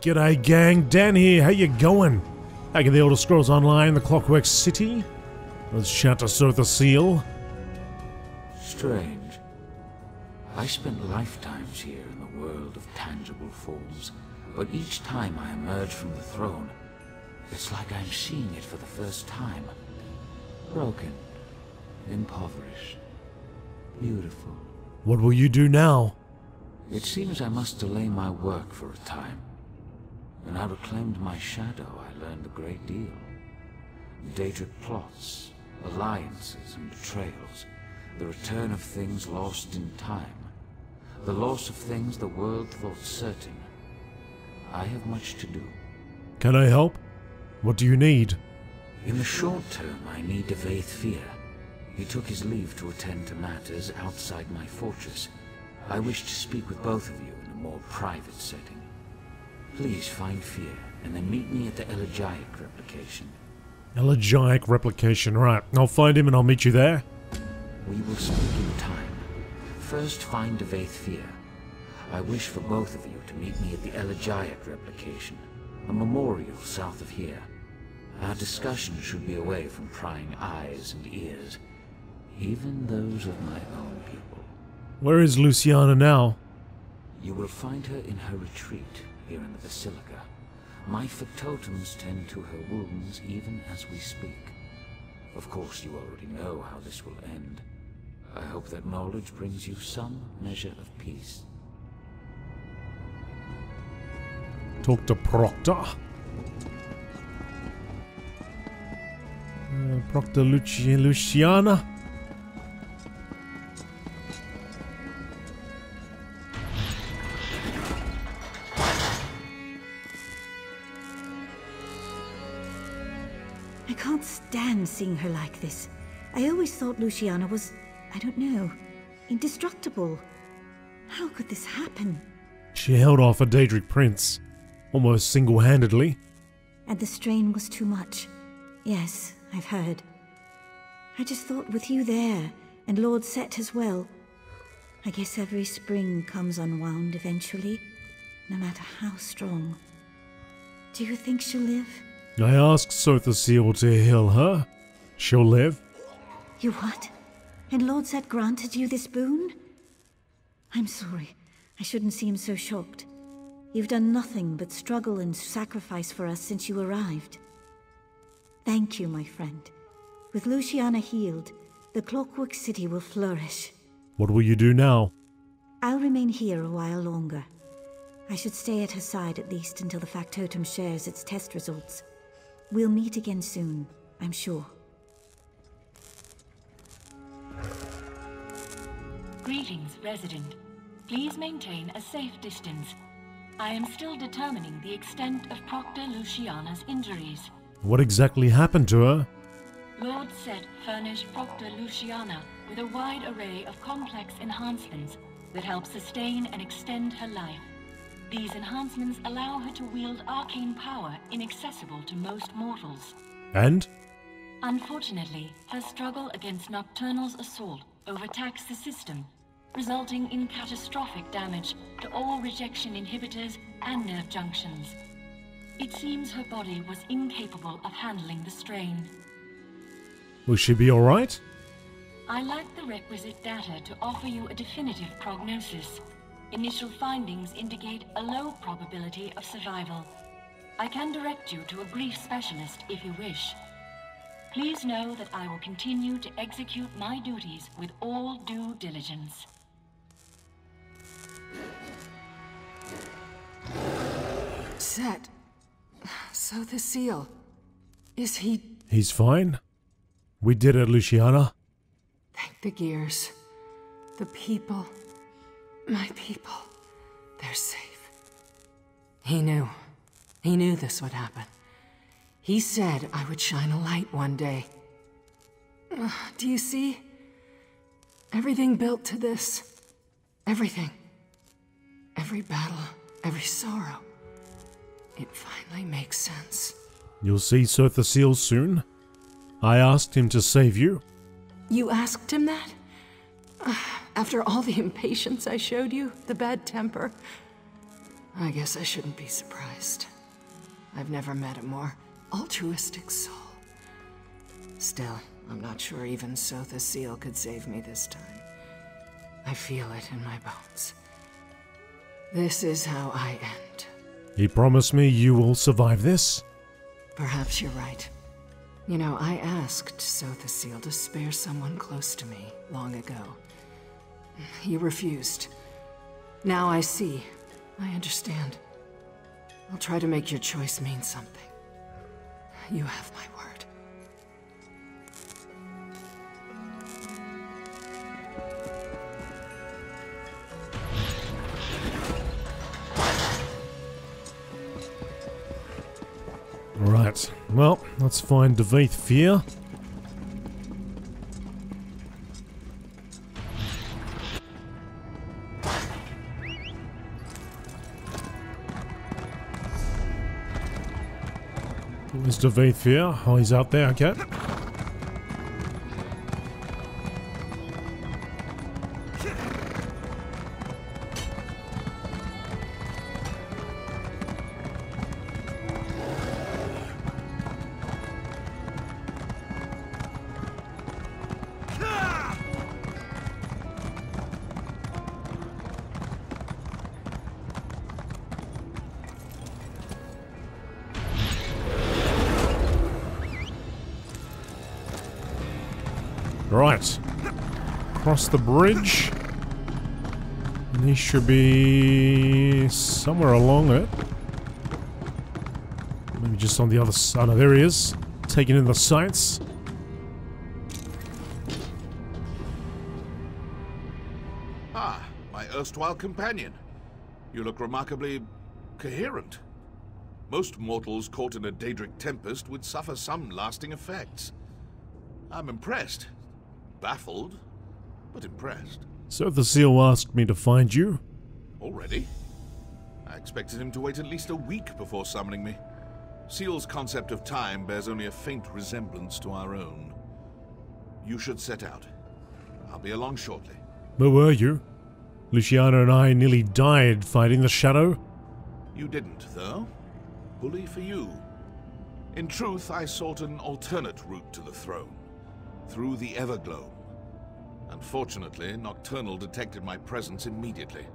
G'day gang, Dan here, how you going? Back in the Elder Scrolls Online, the Clockwork City, with Sotha Sil. Strange. I spent lifetimes here in the world of tangible forms, but each time I emerge from the throne, it's like I'm seeing it for the first time. Broken, impoverished, beautiful. What will you do now? It seems I must delay my work for a time. When I reclaimed my shadow, I learned a great deal. Daedric plots, alliances and betrayals, the return of things lost in time, the loss of things the world thought certain. I have much to do. Can I help? What do you need? In the short term, I need Daedric fear. He took his leave to attend to matters outside my fortress. I wish to speak with both of you in a more private setting. Please find Fear, and then meet me at the elegiac replication. Elegiac replication, right. I'll find him and I'll meet you there. We will speak in time. First find Daedric Fear. I wish for both of you to meet me at the elegiac replication, a memorial south of here. Our discussion should be away from prying eyes and ears, even those of my own people. Where is Luciana now? You will find her in her retreat here in the Basilica. My factotums tend to her wounds even as we speak. Of course, you already know how this will end. I hope that knowledge brings you some measure of peace. Talk to Proctor. Proctor Luciana? I can't stand seeing her like this. I always thought Luciana was, I don't know, indestructible. How could this happen? She held off a Daedric prince, almost single-handedly. And the strain was too much. Yes, I've heard. I just thought with you there, and Lord Set as well, I guess every spring comes unwound eventually, no matter how strong. Do you think she'll live? I asked Sotha Sil to heal her. She'll live. You what? And Lord Set granted you this boon? I'm sorry. I shouldn't seem so shocked. You've done nothing but struggle and sacrifice for us since you arrived. Thank you, my friend. With Luciana healed, the Clockwork City will flourish. What will you do now? I'll remain here a while longer. I should stay at her side at least until the factotum shares its test results. We'll meet again soon, I'm sure. Greetings, resident. Please maintain a safe distance. I am still determining the extent of Proctor Luciana's injuries. What exactly happened to her? Lord Set furnished Proctor Luciana with a wide array of complex enhancements that help sustain and extend her life. These enhancements allow her to wield arcane power inaccessible to most mortals. And? Unfortunately, her struggle against Nocturnal's assault overtaxed the system, resulting in catastrophic damage to all rejection inhibitors and nerve junctions. It seems her body was incapable of handling the strain. Will she be alright? I lack the requisite data to offer you a definitive prognosis. Initial findings indicate a low probability of survival. I can direct you to a grief specialist if you wish. Please know that I will continue to execute my duties with all due diligence. Set. Sotha Sil. Is he... He's fine. We did it, Luciana. Thank the gears. The people. My people. They're safe. He knew. He knew this would happen. He said I would shine a light one day. Do you see? Everything built to this. Everything. Every battle, every sorrow. It finally makes sense. You'll see Sotha Sil soon. I asked him to save you. You asked him that? After all the impatience I showed you, the bad temper. I guess I shouldn't be surprised. I've never met a more altruistic soul. Still, I'm not sure even Sotha Sil could save me this time. I feel it in my bones. This is how I end. You promise me you will survive this? Perhaps you're right. You know, I asked Sotha Sil to spare someone close to me long ago. You refused. Now I see. I understand. I'll try to make your choice mean something. You have my word. Right, well, let's find Daedric Fear. Where's Daedric Fear? Oh, he's out there, okay. Right, cross the bridge, and he should be somewhere along it. Maybe just on the other side. Oh, there he is, taking in the sights. Ah, my erstwhile companion. You look remarkably coherent. Most mortals caught in a Daedric tempest would suffer some lasting effects. I'm impressed. Baffled, but impressed. Sotha Sil asked me to find you. Already? I expected him to wait at least a week before summoning me. Seal's concept of time bears only a faint resemblance to our own. You should set out. I'll be along shortly. Where were you? Luciana and I nearly died fighting the Shadow. You didn't, though. Bully for you. In truth, I sought an alternate route to the throne. Through the Everglow. Unfortunately, Nocturnal detected my presence immediately.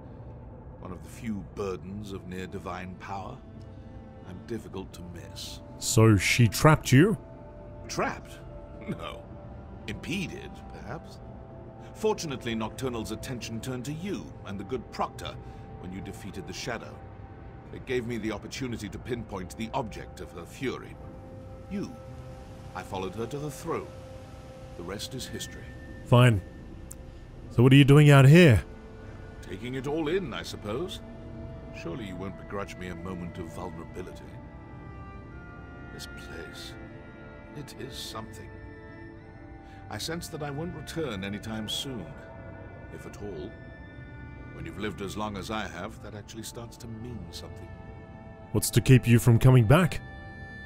One of the few burdens of near-divine power. I'm difficult to miss. So she trapped you? Trapped? No. Impeded, perhaps. Fortunately, Nocturnal's attention turned to you and the good Proctor when you defeated the Shadow. It gave me the opportunity to pinpoint the object of her fury. You. I followed her to the throne. The rest is history. Fine. So what are you doing out here? Taking it all in, I suppose. Surely you won't begrudge me a moment of vulnerability. This place, it is something. I sense that I won't return anytime soon, if at all. When you've lived as long as I have, that actually starts to mean something. What's to keep you from coming back?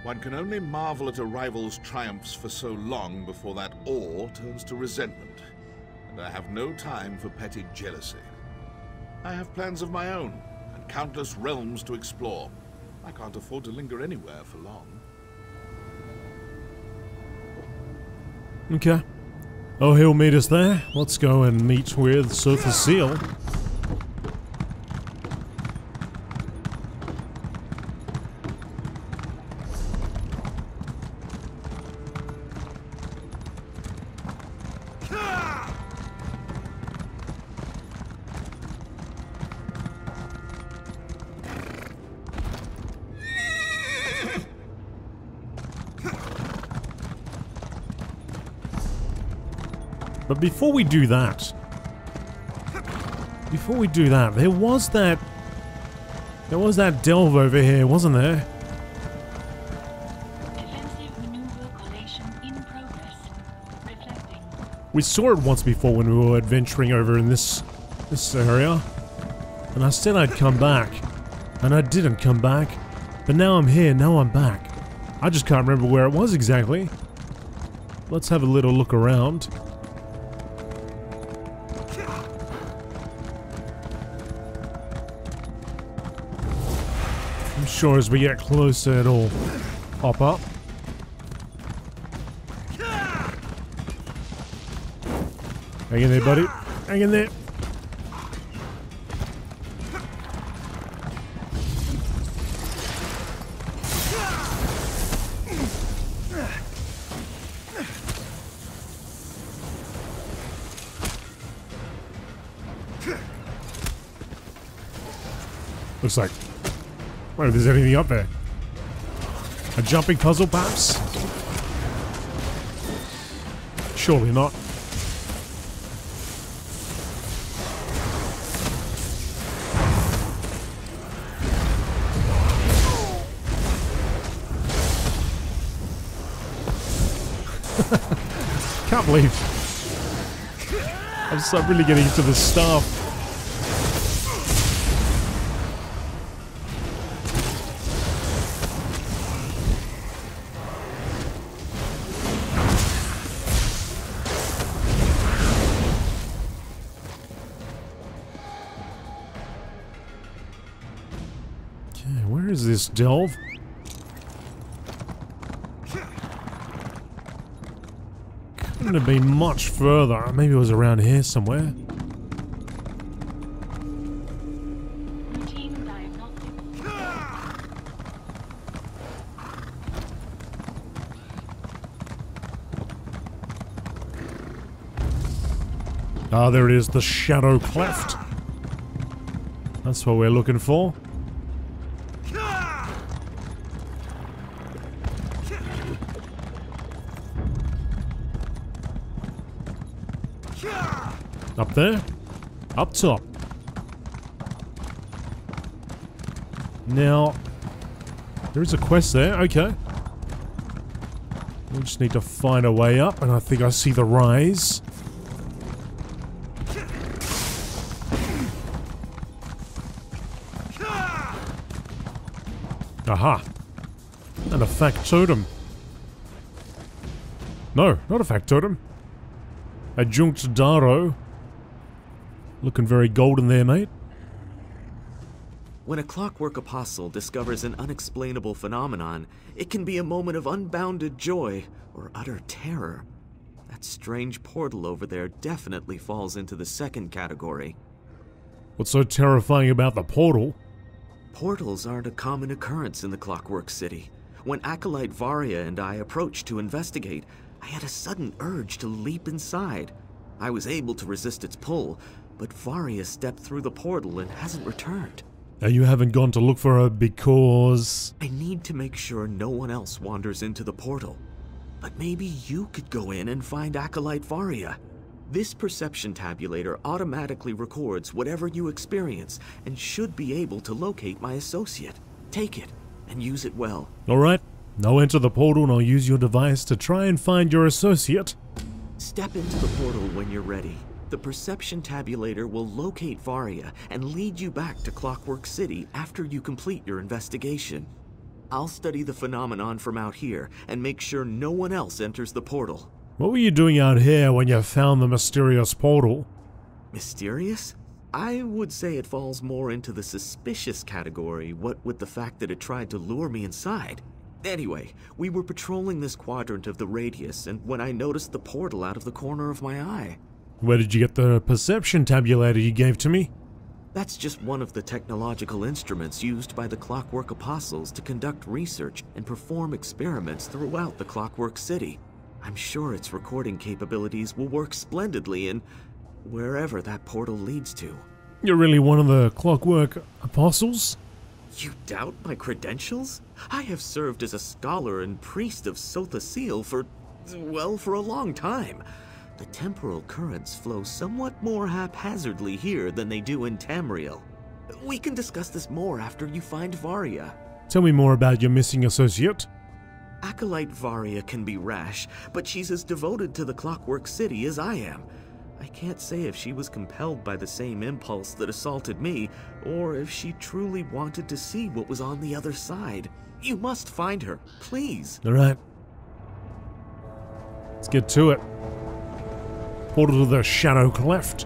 One can only marvel at a rival's triumphs for so long before that awe turns to resentment. And I have no time for petty jealousy. I have plans of my own, and countless realms to explore. I can't afford to linger anywhere for long. Okay. Oh, he'll meet us there. Let's go and meet with Sotha Sil. But before we do that, there was that delve over here, wasn't there? Defensive maneuver collation in progress. Reflecting. We saw it once before when we were adventuring over in this area, and I said I'd come back, and I didn't come back, but now I'm here, now I'm back. I just can't remember where it was exactly. Let's have a little look around. sure as we get closer it'll pop up. Hang in there, buddy. Hang in there. Looks like... wait, if there's anything up there. A jumping puzzle, perhaps? Surely not. Can't believe I'm so really getting into this stuff. Okay, where is this delve? Couldn't have been much further. Maybe it was around here somewhere. Ah, there it is, the Shadow Cleft. That's what we're looking for. Up there? Up top. Now, there is a quest there, okay. We just need to find a way up, and I think I see the rise. Aha! And a factotum. No, not a factotum. Adjunct Daro. Looking very golden there, mate. When a clockwork apostle discovers an unexplainable phenomenon, it can be a moment of unbounded joy or utter terror. That strange portal over there definitely falls into the second category. What's so terrifying about the portal? Portals aren't a common occurrence in the Clockwork City. When Acolyte Varia and I approached to investigate, I had a sudden urge to leap inside. I was able to resist its pull, but Varia stepped through the portal and hasn't returned. Now you haven't gone to look for her because... I need to make sure no one else wanders into the portal. But maybe you could go in and find Acolyte Varia. This perception tabulator automatically records whatever you experience and should be able to locate my associate. Take it and use it well. Alright, now enter the portal and I'll use your device to try and find your associate. Step into the portal when you're ready. The perception tabulator will locate Varia and lead you back to Clockwork City after you complete your investigation. I'll study the phenomenon from out here and make sure no one else enters the portal. What were you doing out here when you found the mysterious portal? Mysterious? I would say it falls more into the suspicious category, what with the fact that it tried to lure me inside. Anyway, we were patrolling this quadrant of the radius, and when I noticed the portal out of the corner of my eye. Where did you get the perception tabulator you gave to me? That's just one of the technological instruments used by the Clockwork Apostles to conduct research and perform experiments throughout the Clockwork City. I'm sure its recording capabilities will work splendidly in wherever that portal leads to. You're really one of the Clockwork Apostles? You doubt my credentials? I have served as a scholar and priest of Sotha Sil for a long time. The temporal currents flow somewhat more haphazardly here than they do in Tamriel. We can discuss this more after you find Varia. Tell me more about your missing associate. Acolyte Varia can be rash, but she's as devoted to the Clockwork City as I am. I can't say if she was compelled by the same impulse that assaulted me, or if she truly wanted to see what was on the other side. You must find her, please. Alright. Let's get to it. Portal to the Shadow Cleft.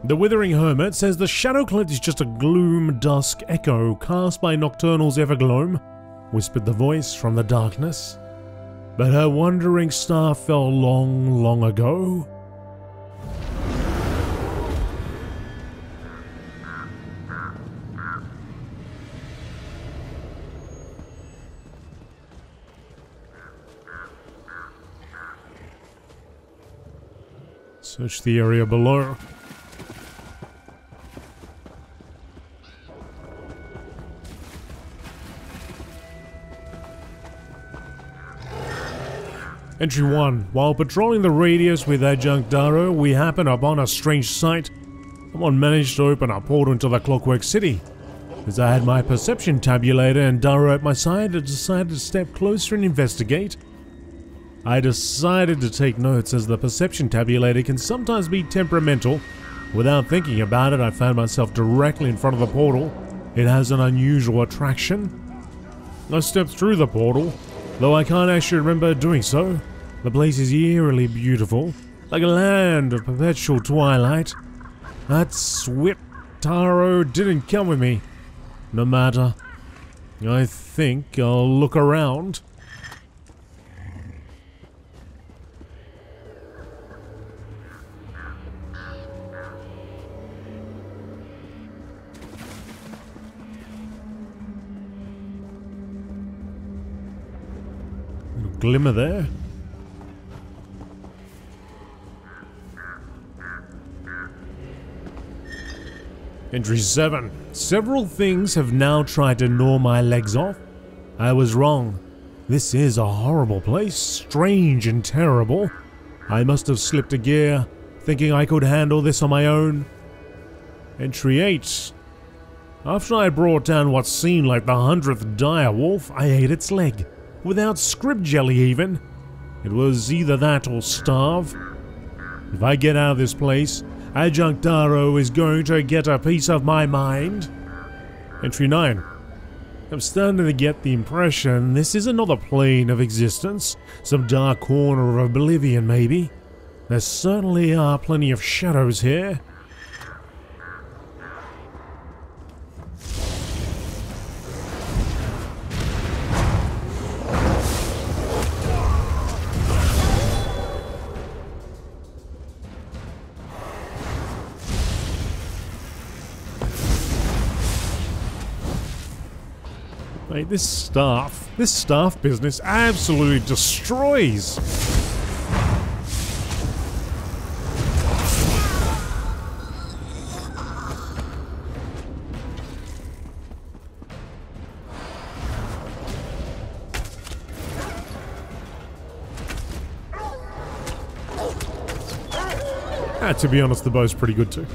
The Withering Hermit says the Shadow Cleft is just a gloom dusk echo cast by Nocturnal's evergloam, whispered the voice from the darkness. But her wandering star fell long, long ago. Search the area below. Entry 1. While patrolling the radius with Adjunct Darrow, we happened upon a strange sight. Someone managed to open a portal into the Clockwork City. As I had my perception tabulator and Darrow at my side, I decided to step closer and investigate. I decided to take notes, as the perception tabulator can sometimes be temperamental. Without thinking about it, I found myself directly in front of the portal. It has an unusual attraction. I stepped through the portal, though I can't actually remember doing so. The place is eerily beautiful, like a land of perpetual twilight. That Swip Taro didn't come with me. No matter. I think I'll look around. Little glimmer there. Entry 7. Several things have now tried to gnaw my legs off. I was wrong. This is a horrible place, strange and terrible. I must have slipped a gear, thinking I could handle this on my own. Entry 8. After I brought down what seemed like the 100th dire wolf, I ate its leg, without scrib jelly even. It was either that or starve. If I get out of this place, Adjunct Darrow is going to get a piece of my mind. Entry 9. I'm starting to get the impression this is another plane of existence, some dark corner of oblivion maybe. There certainly are plenty of shadows here. Mate, this staff business absolutely destroys. To be honest, the bow's pretty good too.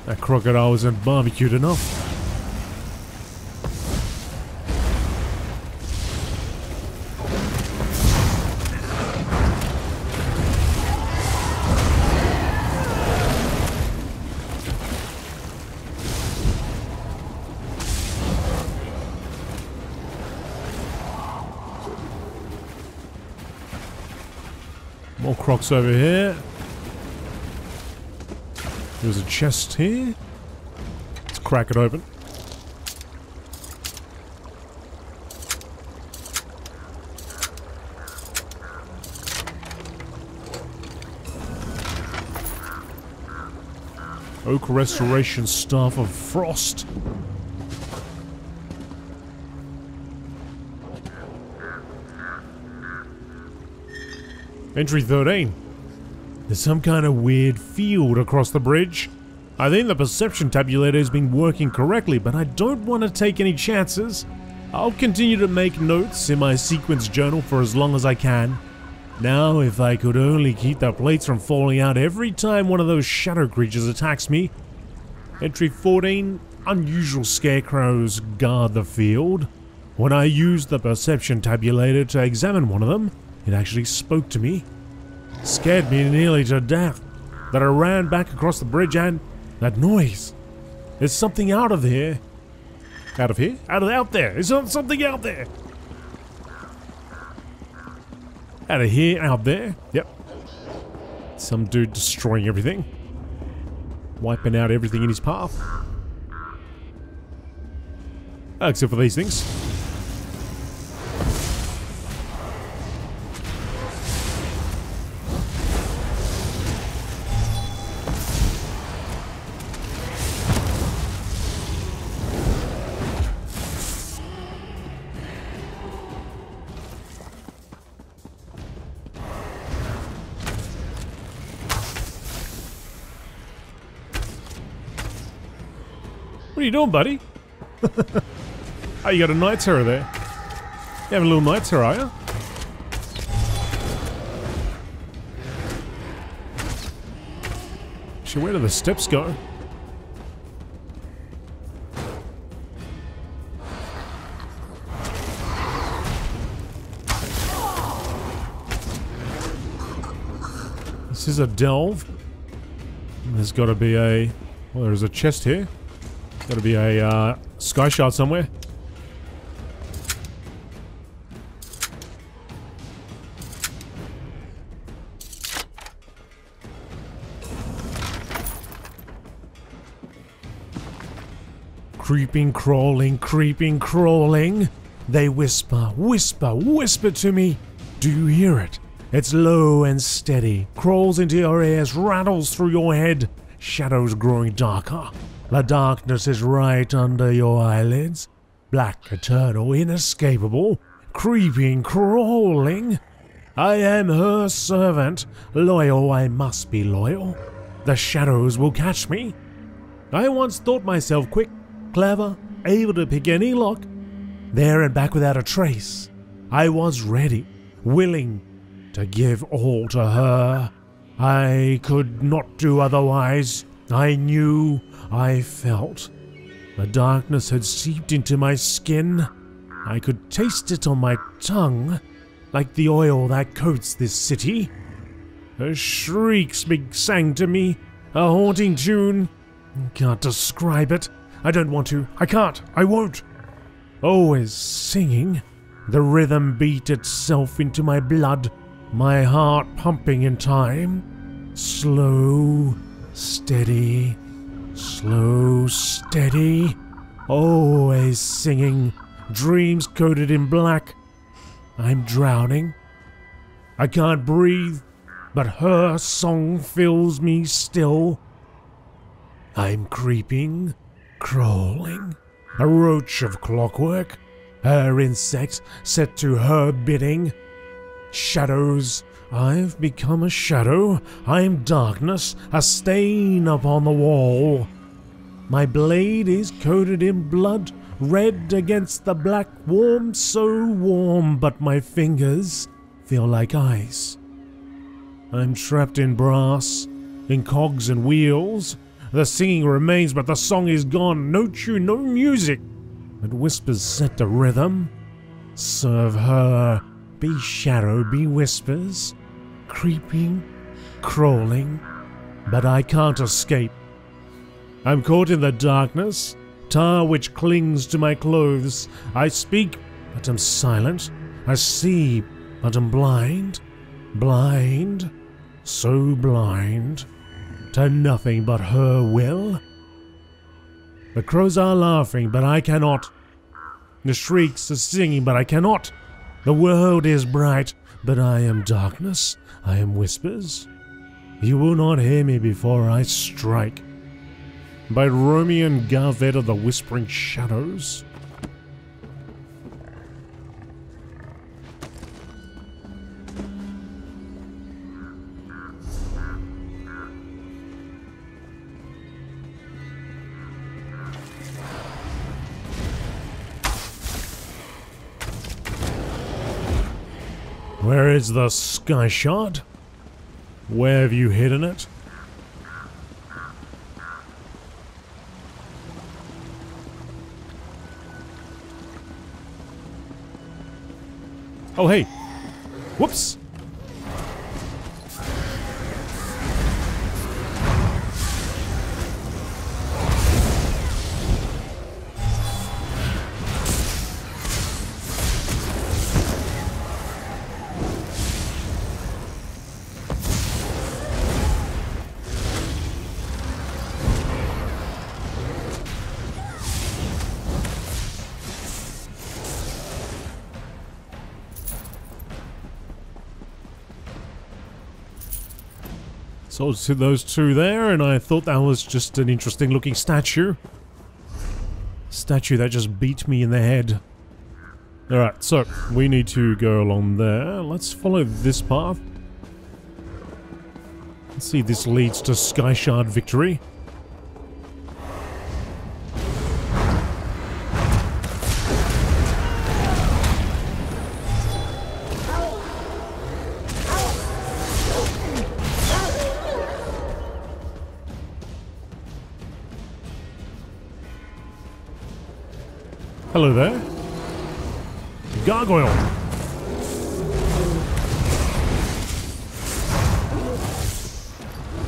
That crocodile wasn't barbecued enough. More crocs over here. There's a chest here. Let's crack it open. Oak Restoration Staff of Frost. Entry 13. There's some kind of weird field across the bridge. I think the perception tabulator has been working correctly, but I don't want to take any chances. I'll continue to make notes in my sequence journal for as long as I can. Now, if I could only keep the plates from falling out every time one of those shadow creatures attacks me. Entry 14. Unusual scarecrows guard the field. When I used the perception tabulator to examine one of them, it actually spoke to me. Scared me nearly to death. That I ran back across the bridge and... that noise. There's something out of here. Out of here? Out there. There's something out there. Out of here, out there. Yep. Some dude destroying everything. Wiping out everything in his path. Except for these things. What are you doing, buddy? Oh, you got a night terror there. You have a little night terror, are you? Shit, where do the steps go? This is a delve. There's got to be a... well, there's a chest here. Gotta be a sky shard somewhere. Creeping, crawling. They whisper, whisper, whisper to me. Do you hear it? It's low and steady. Crawls into your ears, rattles through your head. Shadows growing darker. The darkness is right under your eyelids. Black, eternal, inescapable. Creeping, crawling. I am her servant. Loyal, I must be loyal. The shadows will catch me. I once thought myself quick, clever, able to pick any lock. There and back without a trace. I was ready, willing to give all to her. I could not do otherwise. I knew, I felt. The darkness had seeped into my skin. I could taste it on my tongue, like the oil that coats this city. Her shrieks sang to me, a haunting tune. Can't describe it. I don't want to. I can't. I won't. Always singing. The rhythm beat itself into my blood, my heart pumping in time. Slow, steady, slow, steady. Always singing. Dreams coated in black. I'm drowning. I can't breathe, but her song fills me still. I'm creeping, crawling, a roach of clockwork, her insect set to her bidding. Shadows, I've become a shadow, I'm darkness, a stain upon the wall. My blade is coated in blood, red against the black, warm, so warm, but my fingers feel like ice. I'm trapped in brass, in cogs and wheels. The singing remains, but the song is gone. No tune, no music. But whispers set the rhythm. Serve her. Be shadow, be whispers. Creeping, crawling. But I can't escape. I'm caught in the darkness. Tar which clings to my clothes. I speak, but am silent. I see, but am blind. Blind. So blind. To nothing but her will. The crows are laughing, but I cannot. The shrieks are singing, but I cannot. The world is bright, but I am darkness. I am whispers. You will not hear me before I strike. By Romean Garvet of the Whispering Shadows. Where is the sky shard? Where have you hidden it? Oh, hey. Whoops. So to those two there, and I thought that was just an interesting looking statue. Statue that just beat me in the head. Alright, so we need to go along there. Let's follow this path. Let's see if this leads to Sky Shard victory. Hello there. Gargoyle.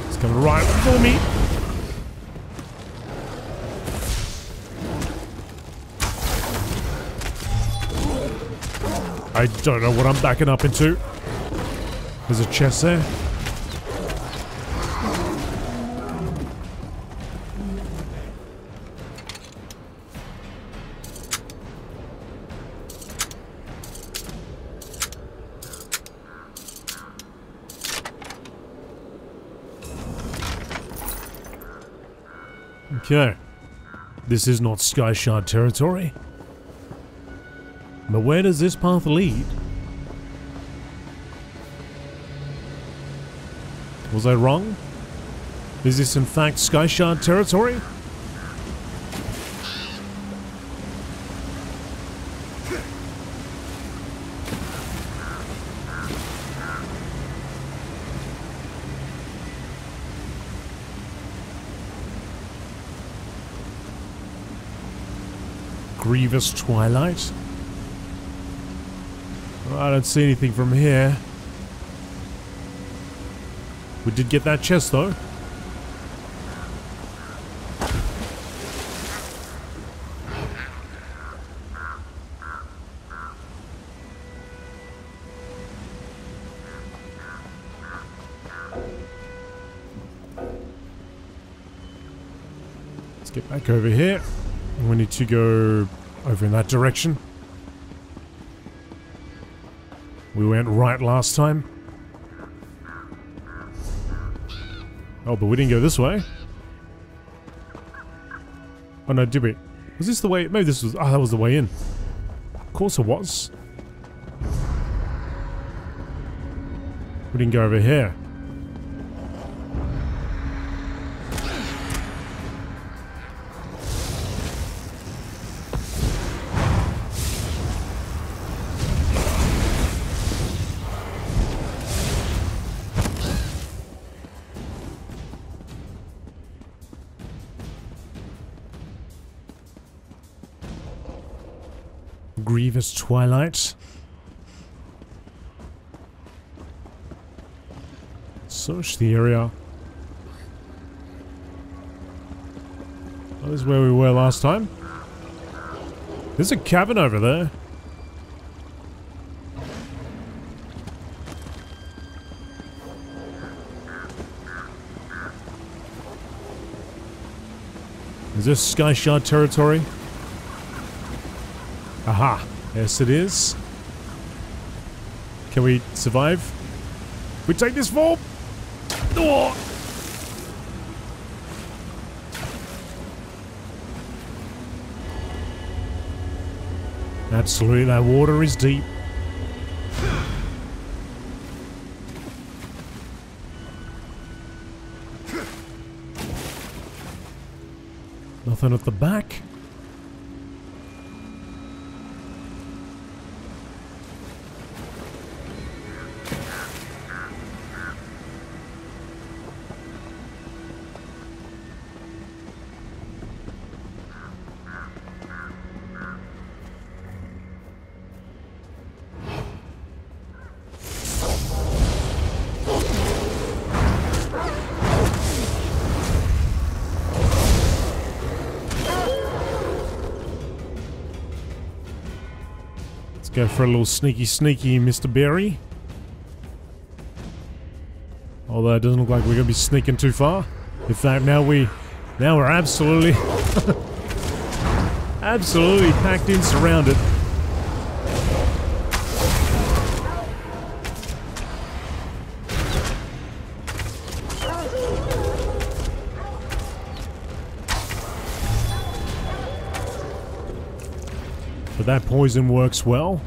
It's coming right for me. I don't know what I'm backing up into. There's a chest there. Okay, this is not Sky Shard territory. But where does this path lead? Was I wrong? Is this in fact Sky Shard territory? Grievous Twilight. Well, I don't see anything from here. We did get that chest though. Let's get back over here. We need to go over in that direction. We went right last time. Oh, but we didn't go this way. Oh no, did we? Was this the way? Maybe this was... Oh, that was the way in. Of course it was. We didn't go over here. Grievous Twilight. Search the area. That is where we were last time. There's a cabin over there. Is this Sky Shard territory? Aha, yes it is. Can we survive? We take this fall? Oh. Absolutely, that water is deep. Nothing at the back. go for a little sneaky, Mr. Berry. Although it doesn't look like we're gonna be sneaking too far. In fact, now we're absolutely, absolutely packed in, surrounded. But that poison works well.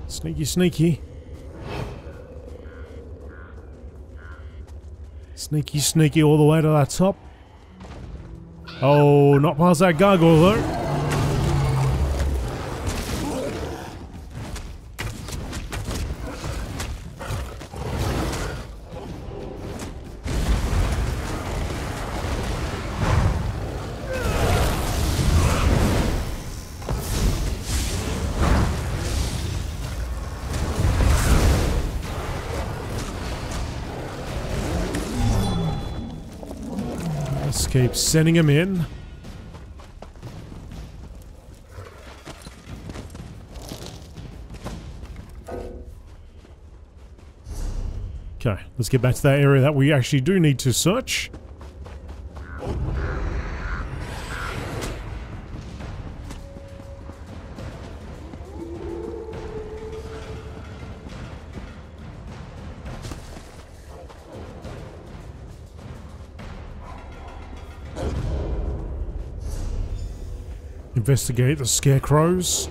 Sneaky, sneaky. Sneaky, sneaky all the way to that top. Oh, not past that gargoyle though. Keep sending him in. Okay, let's get back to that area that we actually do need to search. Investigate the scarecrows.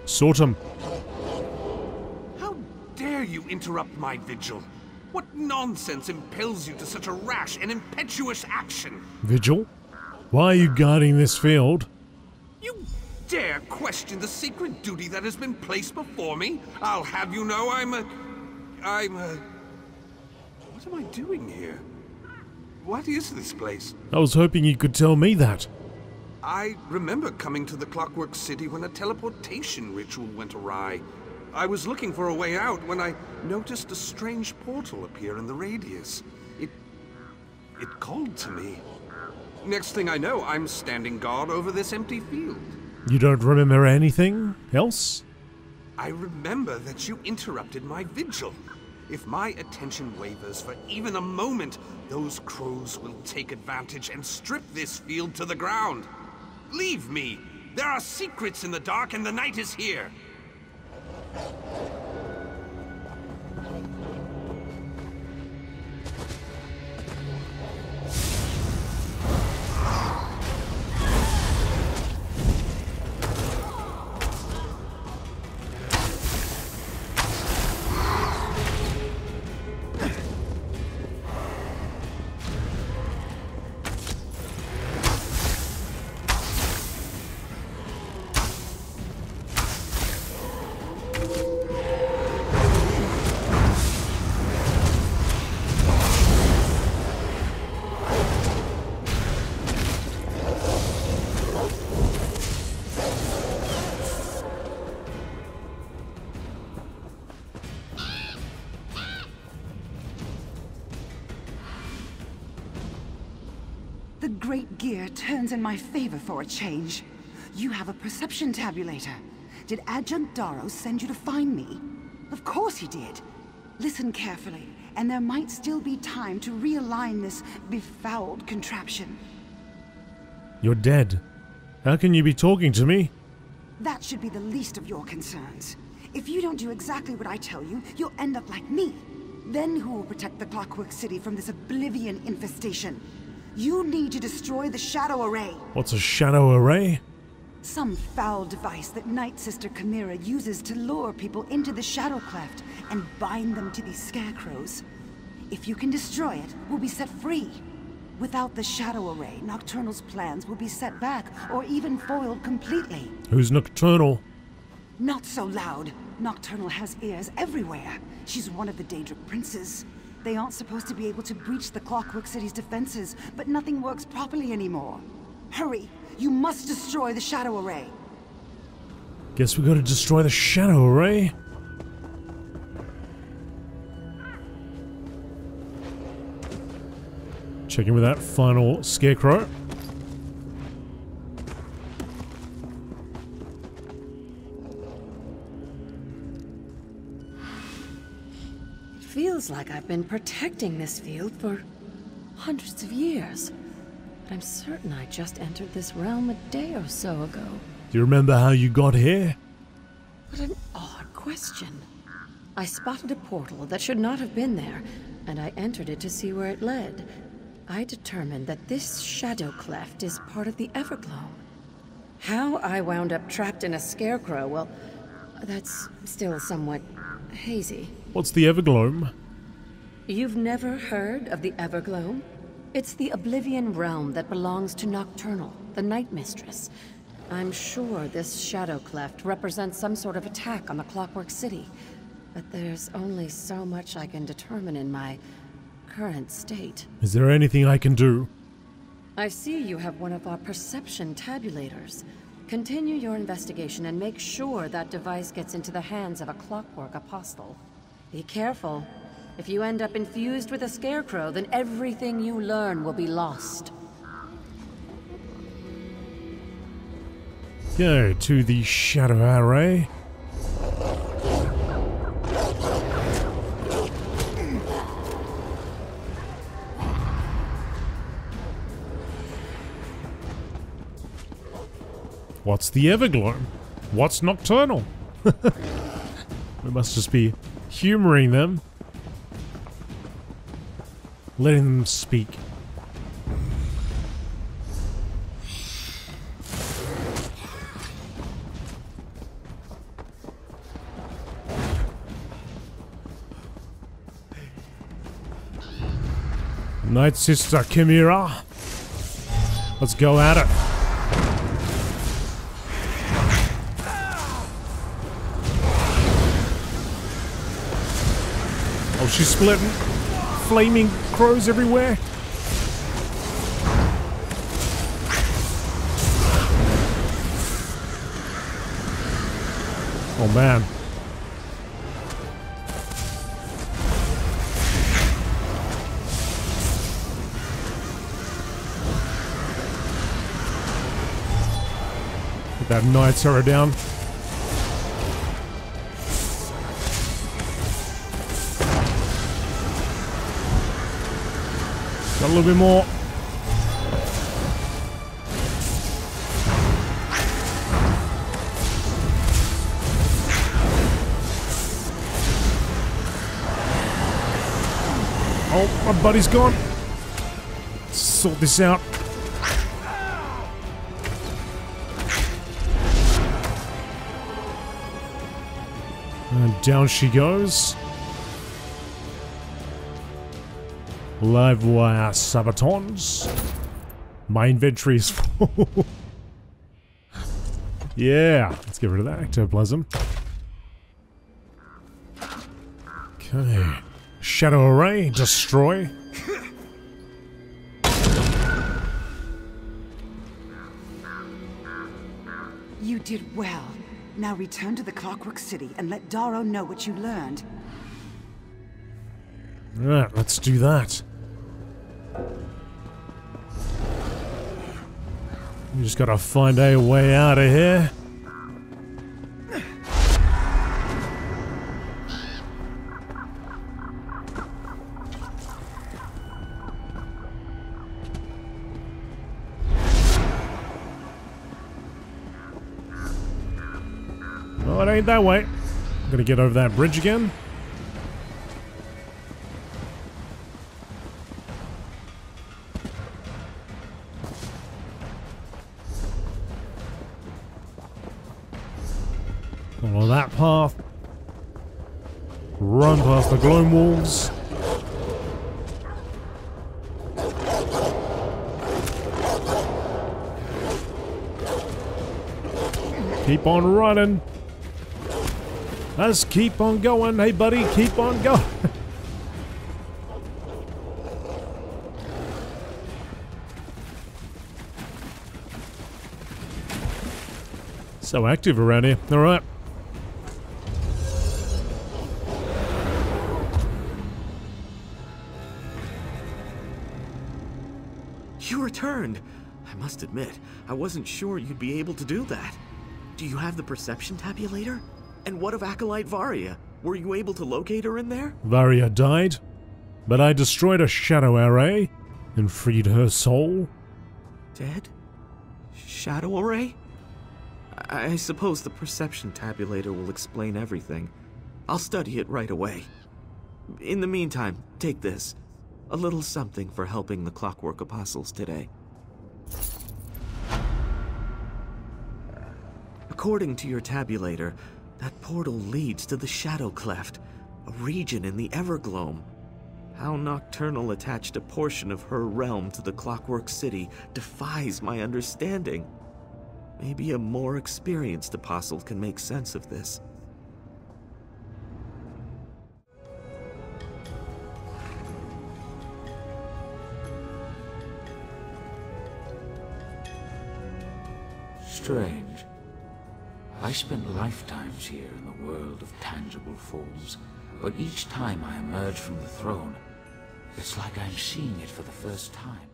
Sort 'em. How dare you interrupt my vigil? What nonsense impels you to such a rash and impetuous action? Vigil? Why are you guarding this field? You dare question the sacred duty that has been placed before me? I'll have you know I'm a... What am I doing here? What is this place? I was hoping you could tell me that. I remember coming to the Clockwork City when a teleportation ritual went awry. I was looking for a way out when I noticed a strange portal appear in the radius. It called to me. Next thing I know, I'm standing guard over this empty field. You don't remember anything else? I remember that you interrupted my vigil. If my attention wavers for even a moment, those crows will take advantage and strip this field to the ground. Leave me! There are secrets in the dark and the night is here! The Great Gear turns in my favor for a change. You have a perception tabulator. Did Adjunct Darrow send you to find me? Of course he did. Listen carefully, and there might still be time to realign this befouled contraption. You're dead. How can you be talking to me? That should be the least of your concerns. If you don't do exactly what I tell you, you'll end up like me. Then who will protect the Clockwork City from this Oblivion infestation? You need to destroy the Shadow Array. What's a Shadow Array? Some foul device that Night Sister Chimera uses to lure people into the Shadow Cleft and bind them to these scarecrows. If you can destroy it, we'll be set free. Without the Shadow Array, Nocturnal's plans will be set back, or even foiled completely. Who's Nocturnal? Not so loud. Nocturnal has ears everywhere. She's one of the Daedric princes. They aren't supposed to be able to breach the Clockwork City's defenses, but nothing works properly anymore. Hurry! You must destroy the Shadow Array! Guess we gotta destroy the Shadow Array. Checking with that final scarecrow. It feels like I've been protecting this field for hundreds of years. But I'm certain I just entered this realm a day or so ago. Do you remember how you got here? What an odd question. I spotted a portal that should not have been there, and I entered it to see where it led. I determined that this Shadow Cleft is part of the Everglow. How I wound up trapped in a scarecrow, well, that's still somewhat hazy. What's the Everglow? You've never heard of the Everglow? It's the Oblivion realm that belongs to Nocturnal, the Night Mistress. I'm sure this Shadow Cleft represents some sort of attack on the Clockwork City, but there's only so much I can determine in my current state. Is there anything I can do? I see you have one of our perception tabulators. Continue your investigation and make sure that device gets into the hands of a clockwork apostle. Be careful. If you end up infused with a scarecrow, then everything you learn will be lost. Go to the Shadow Array. What's the Everglow? What's Nocturnal? We must just be humoring them. Letting them speak. Night Sister Chimera. Let's go at it. Oh, she's splitting. Flaming crows everywhere. Oh man. Put that Night Terror down. Got a little bit more. Oh, my buddy's gone. Let's sort this out. And down she goes. Live wire sabatons. My inventory is full. Yeah, let's get rid of that ectoplasm. Okay. Shadow Array, destroy. You did well. Now return to the Clockwork City and let Darrow know what you learned. Alright, let's do that. We just gotta find a way out of here. No, it ain't that way. I'm gonna get over that bridge again. Follow that path. Run past the gloam walls. keep on running. Let's keep on going. Hey, buddy, keep on going. So active around here. All right. You returned. I must admit, I wasn't sure you'd be able to do that. Do you have the perception tabulator? And what of Acolyte Varia? Were you able to locate her in there? Varia died, but I destroyed a shadow array and freed her soul. Dead? Shadow array? I suppose the perception tabulator will explain everything. I'll study it right away. In the meantime, take this. A little something for helping the Clockwork Apostles today. According to your tabulator, that portal leads to the Shadow Cleft, a region in the Evergloam. How Nocturnal attached a portion of her realm to the Clockwork City defies my understanding. Maybe a more experienced apostle can make sense of this. Strange. I spent lifetimes here in the world of tangible forms, but each time I emerge from the throne, it's like I'm seeing it for the first time.